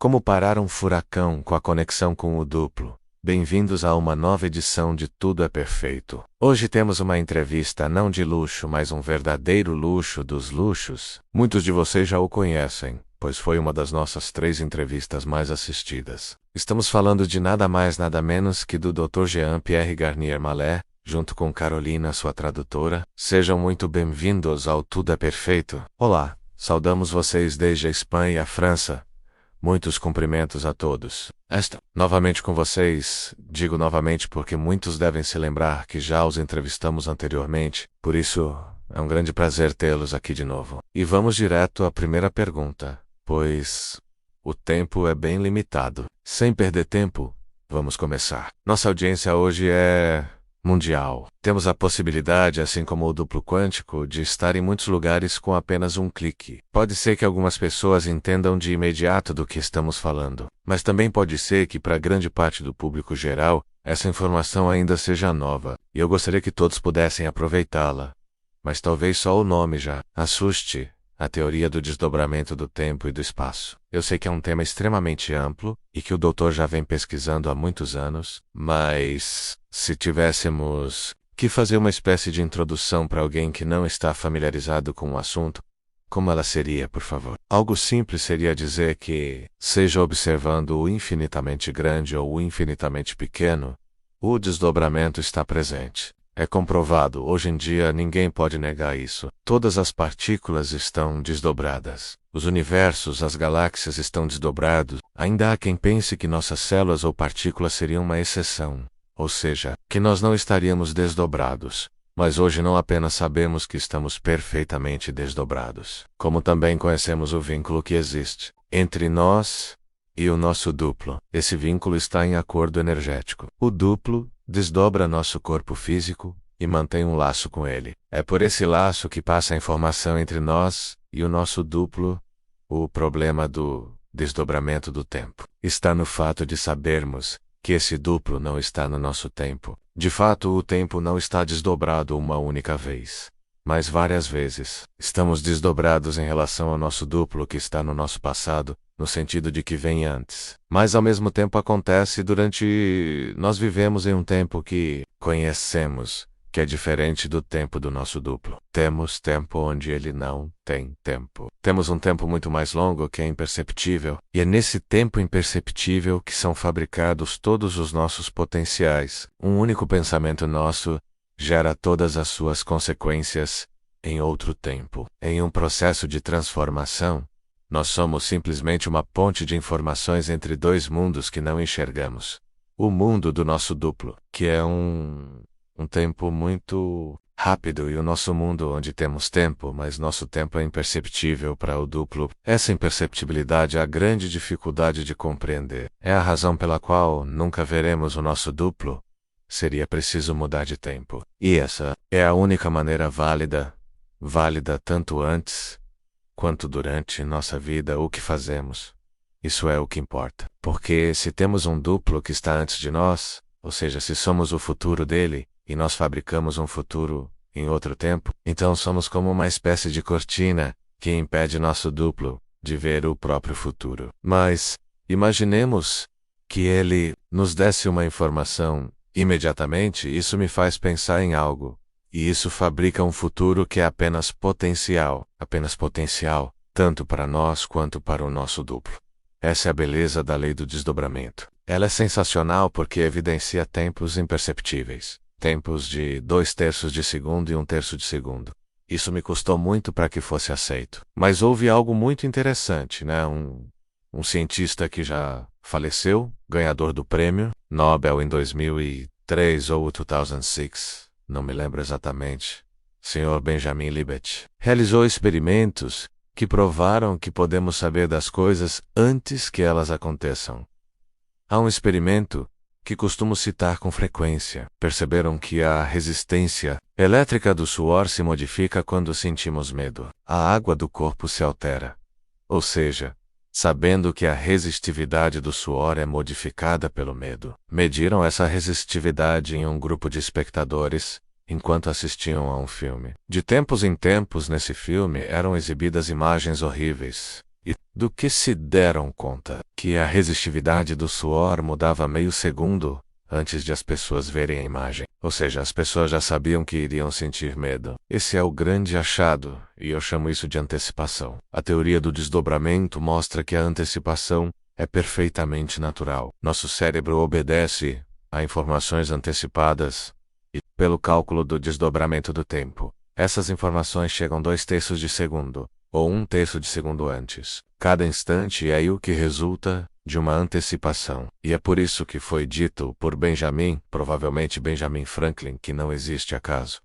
Como parar um furacão com a conexão com o duplo. Bem-vindos a uma nova edição de Tudo é Perfeito. Hoje temos uma entrevista não de luxo, mas um verdadeiro luxo dos luxos. Muitos de vocês já o conhecem, pois foi uma das nossas 3 entrevistas mais assistidas. Estamos falando de nada mais nada menos que do Dr. Jean-Pierre Garnier Mallet, junto com Carolina, sua tradutora. Sejam muito bem-vindos ao Tudo é Perfeito. Olá, saudamos vocês desde a Espanha e a França. Muitos cumprimentos a todos. Novamente com vocês, digo novamente porque muitos devem se lembrar que já os entrevistamos anteriormente, por isso é um grande prazer tê-los aqui de novo. E vamos direto à primeira pergunta, pois o tempo é bem limitado. Sem perder tempo, vamos começar. Nossa audiência hoje é mundial. Temos a possibilidade, assim como o duplo quântico, de estar em muitos lugares com apenas um clique. Pode ser que algumas pessoas entendam de imediato do que estamos falando, mas também pode ser que para grande parte do público geral, essa informação ainda seja nova, e eu gostaria que todos pudessem aproveitá-la. Mas talvez só o nome já assuste. A teoria do desdobramento do tempo e do espaço. Eu sei que é um tema extremamente amplo e que o doutor já vem pesquisando há muitos anos, mas se tivéssemos que fazer uma espécie de introdução para alguém que não está familiarizado com o assunto, como ela seria, por favor? Algo simples seria dizer que, seja observando o infinitamente grande ou o infinitamente pequeno, o desdobramento está presente. É comprovado, hoje em dia ninguém pode negar isso. Todas as partículas estão desdobradas. Os universos, as galáxias estão desdobrados. Ainda há quem pense que nossas células ou partículas seriam uma exceção. Ou seja, que nós não estaríamos desdobrados. Mas hoje não apenas sabemos que estamos perfeitamente desdobrados, como também conhecemos o vínculo que existe entre nós e o nosso duplo. Esse vínculo está em acordo energético. O duplo desdobra nosso corpo físico e mantém um laço com ele. É por esse laço que passa a informação entre nós e o nosso duplo. O problema do desdobramento do tempo está no fato de sabermos que esse duplo não está no nosso tempo. De fato, o tempo não está desdobrado uma única vez, mas várias vezes. Estamos desdobrados em relação ao nosso duplo que está no nosso passado, no sentido de que vem antes. Mas ao mesmo tempo acontece durante... Nós vivemos em um tempo que conhecemos, que é diferente do tempo do nosso duplo. Temos tempo onde ele não tem tempo. Temos um tempo muito mais longo que é imperceptível, e é nesse tempo imperceptível que são fabricados todos os nossos potenciais. Um único pensamento nosso gera todas as suas consequências em outro tempo. Em um processo de transformação, nós somos simplesmente uma ponte de informações entre 2 mundos que não enxergamos. O mundo do nosso duplo, que é um tempo muito rápido, e o nosso mundo onde temos tempo, mas nosso tempo é imperceptível para o duplo. Essa imperceptibilidade é a grande dificuldade de compreender. É a razão pela qual nunca veremos o nosso duplo. Seria preciso mudar de tempo. E essa é a única maneira válida tanto antes quanto durante nossa vida o que fazemos. Isso é o que importa. Porque se temos um duplo que está antes de nós, ou seja, se somos o futuro dele, e nós fabricamos um futuro em outro tempo, então somos como uma espécie de cortina que impede nosso duplo de ver o próprio futuro. Mas imaginemos que ele nos desse uma informação imediatamente. Isso me faz pensar em algo. E isso fabrica um futuro que é apenas potencial, tanto para nós quanto para o nosso duplo. Essa é a beleza da lei do desdobramento. Ela é sensacional porque evidencia tempos imperceptíveis, tempos de 2/3 de segundo e 1/3 de segundo. Isso me custou muito para que fosse aceito. Mas houve algo muito interessante, né? Um cientista que já faleceu, ganhador do prêmio Nobel em 2003 ou 2006. Não me lembro exatamente, Sr. Benjamin Libet, realizou experimentos que provaram que podemos saber das coisas antes que elas aconteçam. Há um experimento que costumo citar com frequência. Perceberam que a resistência elétrica do suor se modifica quando sentimos medo. A água do corpo se altera. Ou seja, sabendo que a resistividade do suor é modificada pelo medo. Mediram essa resistividade em um grupo de espectadores enquanto assistiam a um filme. De tempos em tempos nesse filme eram exibidas imagens horríveis, e do que se deram conta que a resistividade do suor mudava meio segundo antes de as pessoas verem a imagem. Ou seja, as pessoas já sabiam que iriam sentir medo. Esse é o grande achado, e eu chamo isso de antecipação. A teoria do desdobramento mostra que a antecipação é perfeitamente natural. Nosso cérebro obedece a informações antecipadas e, pelo cálculo do desdobramento do tempo, essas informações chegam 2/3 de segundo, ou 1/3 de segundo antes. Cada instante é aí o que resulta de uma antecipação. E é por isso que foi dito por Benjamin, provavelmente Benjamin Franklin, que não existe acaso.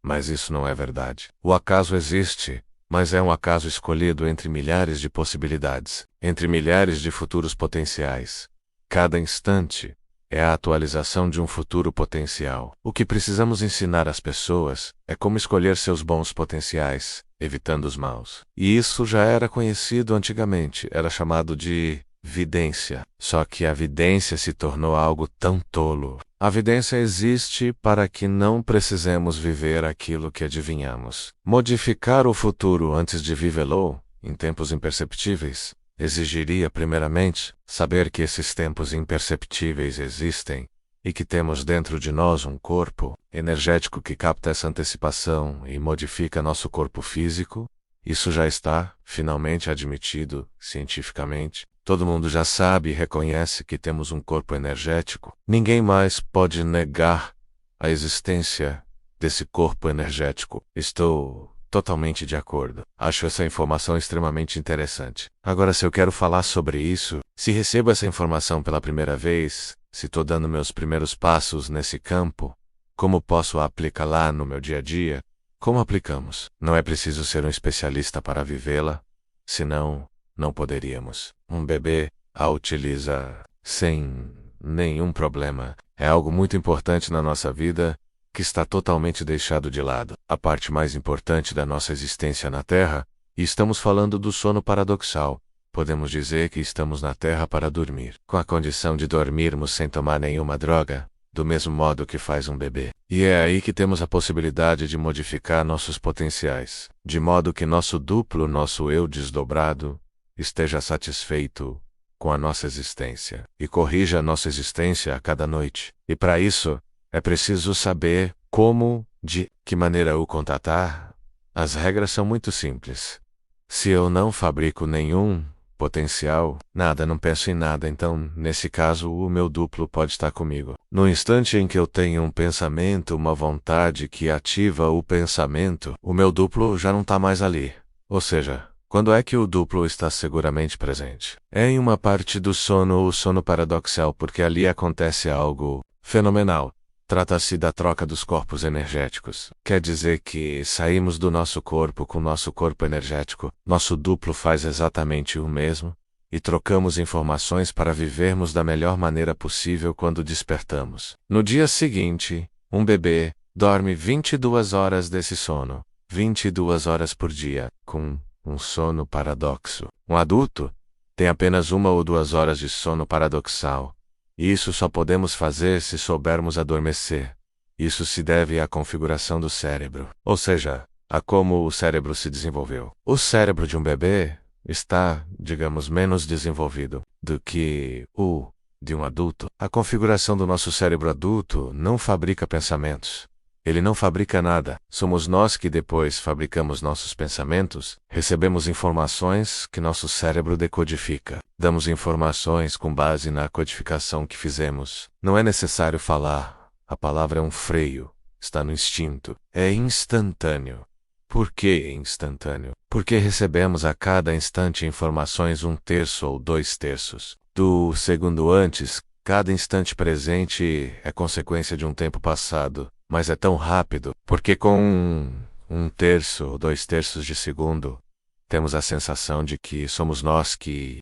Mas isso não é verdade. O acaso existe, mas é um acaso escolhido entre milhares de possibilidades, entre milhares de futuros potenciais. Cada instante é a atualização de um futuro potencial. O que precisamos ensinar às pessoas é como escolher seus bons potenciais, evitando os maus. E isso já era conhecido antigamente, era chamado de vidência. Só que a vidência se tornou algo tão tolo. A vidência existe para que não precisemos viver aquilo que adivinhamos. Modificar o futuro antes de vivê-lo, em tempos imperceptíveis, exigiria, primeiramente, saber que esses tempos imperceptíveis existem e que temos dentro de nós um corpo energético que capta essa antecipação e modifica nosso corpo físico. Isso já está, finalmente, admitido cientificamente. Todo mundo já sabe e reconhece que temos um corpo energético. Ninguém mais pode negar a existência desse corpo energético. Estou totalmente de acordo. Acho essa informação extremamente interessante. Agora, se eu quero falar sobre isso, se recebo essa informação pela primeira vez, se estou dando meus primeiros passos nesse campo, como posso aplicá-la no meu dia a dia? Como aplicamos? Não é preciso ser um especialista para vivê-la, senão não poderíamos. Um bebê a utiliza sem nenhum problema. É algo muito importante na nossa vida que está totalmente deixado de lado. A parte mais importante da nossa existência na Terra, e estamos falando do sono paradoxal. Podemos dizer que estamos na Terra para dormir, com a condição de dormirmos sem tomar nenhuma droga, do mesmo modo que faz um bebê. E é aí que temos a possibilidade de modificar nossos potenciais, de modo que nosso duplo, nosso eu desdobrado, esteja satisfeito com a nossa existência e corrija a nossa existência a cada noite. E para isso, é preciso saber como, de que maneira o contatar. As regras são muito simples. Se eu não fabrico nenhum potencial, não penso em nada, então, nesse caso, o meu duplo pode estar comigo. No instante em que eu tenho um pensamento, uma vontade que ativa o pensamento, o meu duplo já não está mais ali. Ou seja, quando é que o duplo está seguramente presente? É em uma parte do sono, o sono paradoxal, porque ali acontece algo fenomenal. Trata-se da troca dos corpos energéticos. Quer dizer que saímos do nosso corpo com nosso corpo energético, nosso duplo faz exatamente o mesmo, e trocamos informações para vivermos da melhor maneira possível quando despertamos. No dia seguinte, um bebê dorme 22 horas desse sono, 22 horas por dia, com um sono paradoxo. Um adulto tem apenas 1 ou 2 horas de sono paradoxal. E isso só podemos fazer se soubermos adormecer. Isso se deve à configuração do cérebro, ou seja, a como o cérebro se desenvolveu. O cérebro de um bebê está, digamos, menos desenvolvido do que o de um adulto. A configuração do nosso cérebro adulto não fabrica pensamentos. Ele não fabrica nada. Somos nós que depois fabricamos nossos pensamentos, recebemos informações que nosso cérebro decodifica. Damos informações com base na codificação que fizemos. Não é necessário falar. A palavra é um freio. Está no instinto. É instantâneo. Por que instantâneo? Porque recebemos a cada instante informações 1/3 ou 2/3 do segundo antes. Cada instante presente é consequência de um tempo passado. Mas é tão rápido, porque com 1/3 ou 2/3 de segundo, temos a sensação de que somos nós que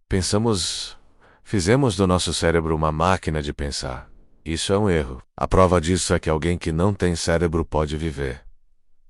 pensamos, fizemos do nosso cérebro uma máquina de pensar. Isso é um erro. A prova disso é que alguém que não tem cérebro pode viver.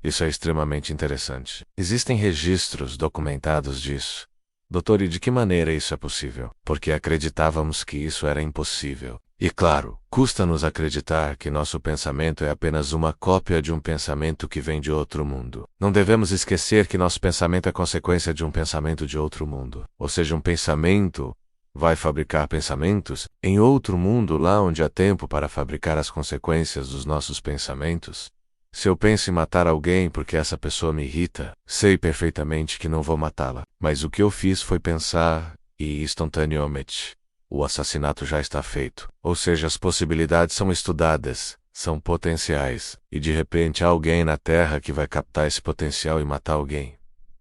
Isso é extremamente interessante. Existem registros documentados disso. Doutor, e de que maneira isso é possível? Porque acreditávamos que isso era impossível. E claro, custa-nos acreditar que nosso pensamento é apenas uma cópia de um pensamento que vem de outro mundo. Não devemos esquecer que nosso pensamento é consequência de um pensamento de outro mundo. Ou seja, um pensamento vai fabricar pensamentos em outro mundo, lá onde há tempo para fabricar as consequências dos nossos pensamentos. Se eu penso em matar alguém porque essa pessoa me irrita, sei perfeitamente que não vou matá-la. Mas o que eu fiz foi pensar, e instantaneamente o assassinato já está feito. Ou seja, as possibilidades são estudadas, são potenciais, e de repente há alguém na Terra que vai captar esse potencial e matar alguém.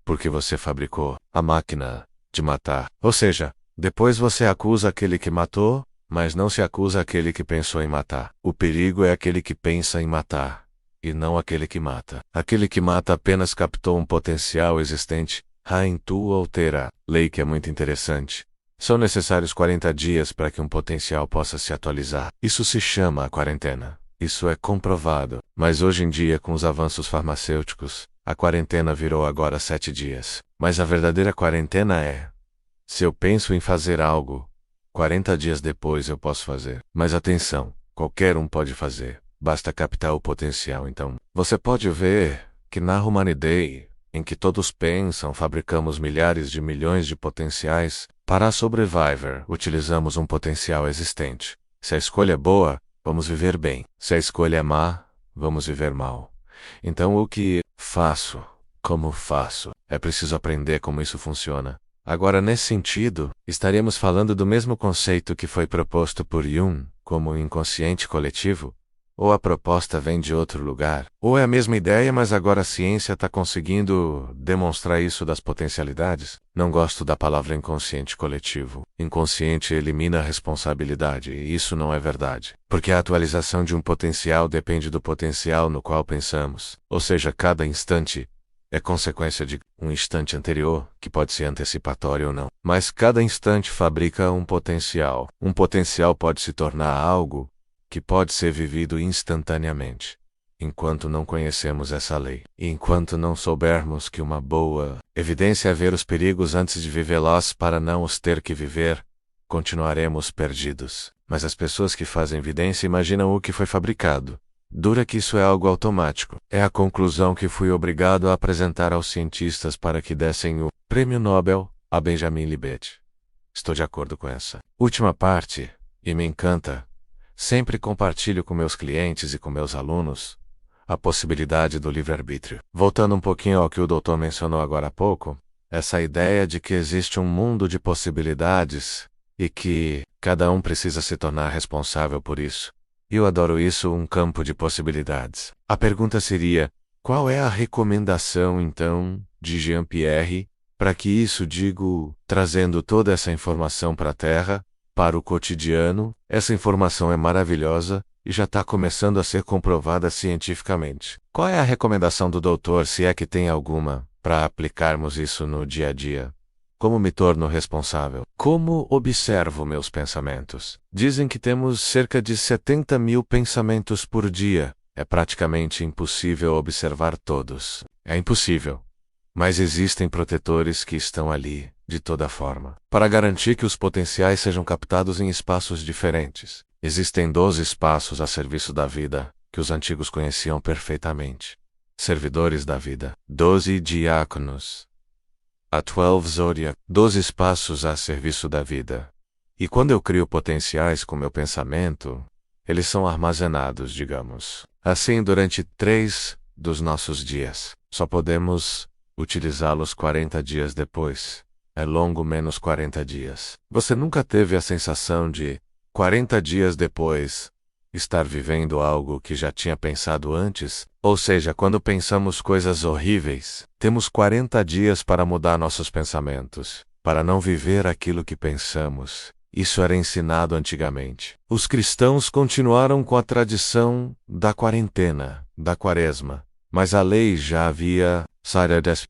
Porque você fabricou a máquina de matar. Ou seja, depois você acusa aquele que matou, mas não se acusa aquele que pensou em matar. O perigo é aquele que pensa em matar, e não aquele que mata. Aquele que mata apenas captou um potencial existente, Haintu altera, lei que é muito interessante. São necessários 40 dias para que um potencial possa se atualizar. Isso se chama a quarentena. Isso é comprovado. Mas hoje em dia, com os avanços farmacêuticos, a quarentena virou agora 7 dias. Mas a verdadeira quarentena é: se eu penso em fazer algo, 40 dias depois eu posso fazer. Mas atenção, qualquer um pode fazer. Basta captar o potencial. Então, você pode ver que na humanidade, em que todos pensam, fabricamos milhares de milhões de potenciais. Para sobreviver, utilizamos um potencial existente. Se a escolha é boa, vamos viver bem. Se a escolha é má, vamos viver mal. Então o que faço? Como faço? É preciso aprender como isso funciona. Agora, nesse sentido, estaremos falando do mesmo conceito que foi proposto por Jung, como o inconsciente coletivo? Ou a proposta vem de outro lugar? Ou é a mesma ideia, mas agora a ciência está conseguindo demonstrar isso das potencialidades? Não gosto da palavra inconsciente coletivo. Inconsciente elimina a responsabilidade, e isso não é verdade. Porque a atualização de um potencial depende do potencial no qual pensamos. Ou seja, cada instante é consequência de um instante anterior, que pode ser antecipatório ou não. Mas cada instante fabrica um potencial. Um potencial pode se tornar algo que pode ser vivido instantaneamente. Enquanto não conhecemos essa lei, e enquanto não soubermos que uma boa evidência é ver os perigos antes de vivê-los para não os ter que viver, continuaremos perdidos. Mas as pessoas que fazem evidência imaginam o que foi fabricado. Dura que isso é algo automático. É a conclusão que fui obrigado a apresentar aos cientistas para que dessem o Prêmio Nobel a Benjamin Libet. Estou de acordo com essa última parte, e me encanta. Sempre compartilho com meus clientes e com meus alunos a possibilidade do livre-arbítrio. Voltando um pouquinho ao que o doutor mencionou agora há pouco, essa ideia de que existe um mundo de possibilidades e que cada um precisa se tornar responsável por isso. Eu adoro isso, um campo de possibilidades. A pergunta seria: qual é a recomendação, então, de Jean-Pierre para que isso, digo, trazendo toda essa informação para a Terra, para o cotidiano? Essa informação é maravilhosa e já está começando a ser comprovada cientificamente. Qual é a recomendação do doutor, se é que tem alguma, para aplicarmos isso no dia a dia? Como me torno responsável? Como observo meus pensamentos? Dizem que temos cerca de 70 mil pensamentos por dia. É praticamente impossível observar todos. É impossível. Mas existem protetores que estão ali, de toda forma, para garantir que os potenciais sejam captados em espaços diferentes. Existem 12 espaços a serviço da vida, que os antigos conheciam perfeitamente. Servidores da vida. 12 diáconos. A 12 Zodiac. 12 espaços a serviço da vida. E quando eu crio potenciais com meu pensamento, eles são armazenados, digamos, assim durante 3 dos nossos dias. Só podemos utilizá-los 40 dias depois. É longo menos 40 dias. Você nunca teve a sensação de, 40 dias depois, estar vivendo algo que já tinha pensado antes? Ou seja, quando pensamos coisas horríveis, temos 40 dias para mudar nossos pensamentos, para não viver aquilo que pensamos. Isso era ensinado antigamente. Os cristãos continuaram com a tradição da quarentena, da quaresma, mas a lei já havia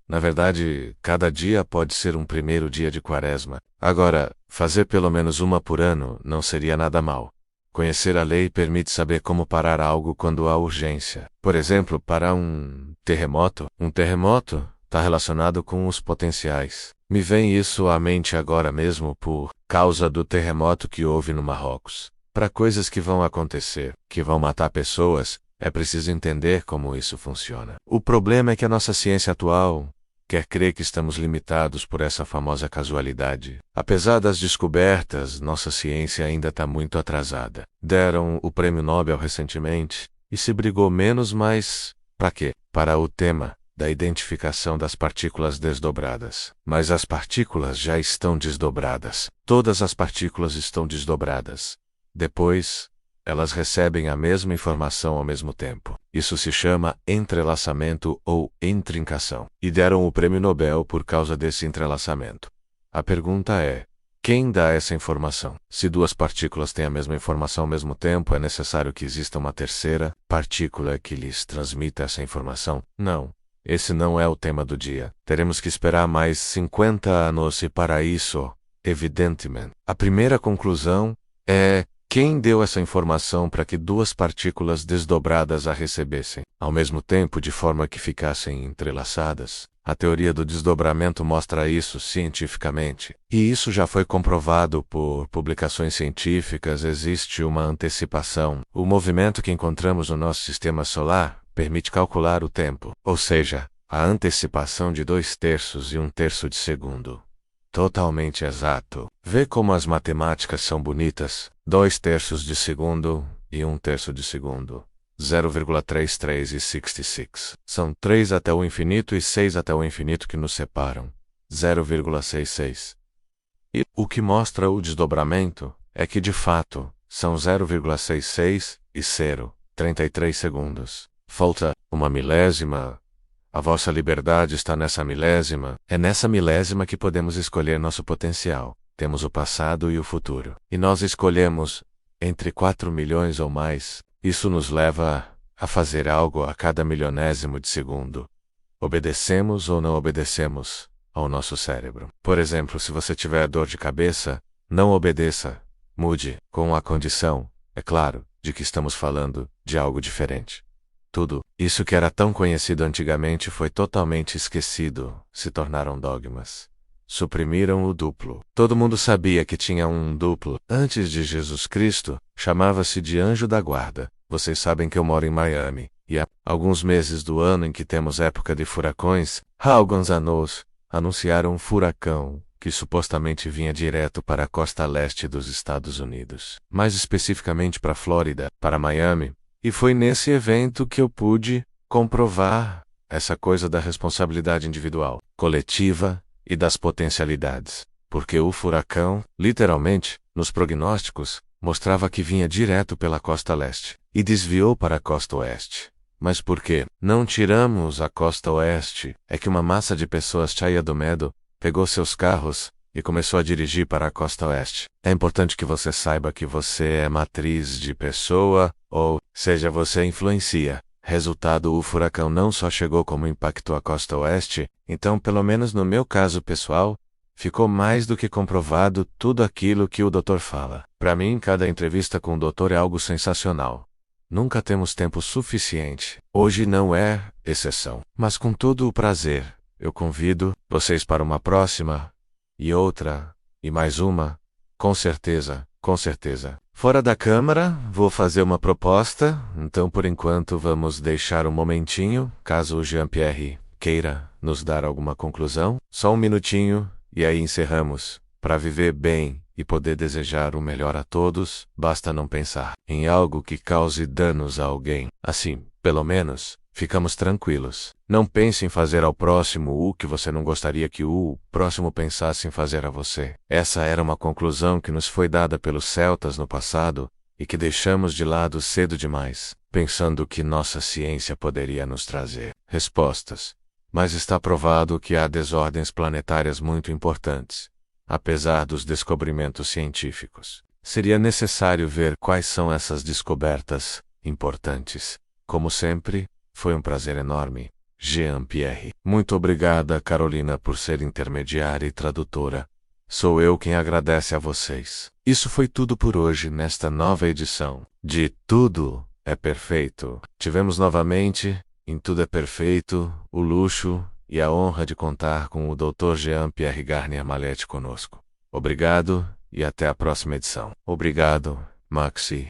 na verdade, cada dia pode ser um primeiro dia de quaresma. Agora, fazer pelo menos uma por ano não seria nada mal. Conhecer a lei permite saber como parar algo quando há urgência. Por exemplo, parar um terremoto. Um terremoto está relacionado com os potenciais. Me vem isso à mente agora mesmo por causa do terremoto que houve no Marrocos. Para coisas que vão acontecer, que vão matar pessoas, é preciso entender como isso funciona. O problema é que a nossa ciência atual quer crer que estamos limitados por essa famosa casualidade. Apesar das descobertas, nossa ciência ainda está muito atrasada. Deram o prêmio Nobel recentemente e se brigou menos, mas para quê? Para o tema da identificação das partículas desdobradas. Mas as partículas já estão desdobradas. Todas as partículas estão desdobradas. Depois, elas recebem a mesma informação ao mesmo tempo. Isso se chama entrelaçamento ou intrincação. E deram o prêmio Nobel por causa desse entrelaçamento. A pergunta é: quem dá essa informação? Se duas partículas têm a mesma informação ao mesmo tempo, é necessário que exista uma terceira partícula que lhes transmita essa informação? Não. Esse não é o tema do dia. Teremos que esperar mais 50 anos e para isso, evidentemente. A primeira conclusão é: quem deu essa informação para que duas partículas desdobradas a recebessem, ao mesmo tempo de forma que ficassem entrelaçadas? A teoria do desdobramento mostra isso cientificamente. E isso já foi comprovado por publicações científicas. Existe uma antecipação. O movimento que encontramos no nosso sistema solar permite calcular o tempo, ou seja, a antecipação de 2/3 e 1/3 de segundo. Totalmente exato. Vê como as matemáticas são bonitas. 2/3 de segundo e 1/3 de segundo. 0,33 e 66. São 3 até o infinito e 6 até o infinito que nos separam. 0,66. E o que mostra o desdobramento é que, de fato, são 0,66 e 0,33 segundos. Falta uma milésima. A vossa liberdade está nessa milésima. É nessa milésima que podemos escolher nosso potencial. Temos o passado e o futuro. E nós escolhemos entre 4 milhões ou mais. Isso nos leva a fazer algo a cada milionésimo de segundo. Obedecemos ou não obedecemos ao nosso cérebro. Por exemplo, se você tiver dor de cabeça, não obedeça. Mude, com a condição, é claro, de que estamos falando de algo diferente. Tudo isso que era tão conhecido antigamente foi totalmente esquecido, se tornaram dogmas. Suprimiram o duplo. Todo mundo sabia que tinha um duplo. Antes de Jesus Cristo, chamava-se de anjo da guarda. Vocês sabem que eu moro em Miami, e há alguns meses do ano em que temos época de furacões, há alguns anos, anunciaram um furacão que supostamente vinha direto para a costa leste dos Estados Unidos. Mais especificamente para a Flórida, para Miami. E foi nesse evento que eu pude comprovar essa coisa da responsabilidade individual, coletiva e das potencialidades. Porque o furacão, literalmente, nos prognósticos, mostrava que vinha direto pela costa leste e desviou para a costa oeste. Mas por quê? Não tiramos a costa oeste. É que uma massa de pessoas cheia do medo pegou seus carros e começou a dirigir para a costa oeste. É importante que você saiba que você é matriz de pessoa, ou seja, você influencia. Resultado, o furacão não só chegou como impactou a costa oeste, então pelo menos no meu caso pessoal, ficou mais do que comprovado tudo aquilo que o doutor fala. Para mim, cada entrevista com o doutor é algo sensacional. Nunca temos tempo suficiente. Hoje não é exceção. Mas com todo o prazer, eu convido vocês para uma próxima, e outra, e mais uma, com certeza, com certeza. Fora da câmara, vou fazer uma proposta, então por enquanto vamos deixar um momentinho, caso o Jean-Pierre queira nos dar alguma conclusão. Só um minutinho, e aí encerramos. Para viver bem e poder desejar o melhor a todos, basta não pensar em algo que cause danos a alguém. Assim, pelo menos, ficamos tranquilos. Não pense em fazer ao próximo o que você não gostaria que o próximo pensasse em fazer a você. Essa era uma conclusão que nos foi dada pelos celtas no passado e que deixamos de lado cedo demais, pensando que nossa ciência poderia nos trazer respostas. Mas está provado que há desordens planetárias muito importantes, apesar dos descobrimentos científicos. Seria necessário ver quais são essas descobertas importantes. Como sempre, foi um prazer enorme. Jean-Pierre. Muito obrigada, Carolina, por ser intermediária e tradutora. Sou eu quem agradece a vocês. Isso foi tudo por hoje nesta nova edição de Tudo é Perfeito. Tivemos novamente, em Tudo é Perfeito, o luxo e a honra de contar com o Dr. Jean-Pierre Garnier Mallet conosco. Obrigado e até a próxima edição. Obrigado Maxi,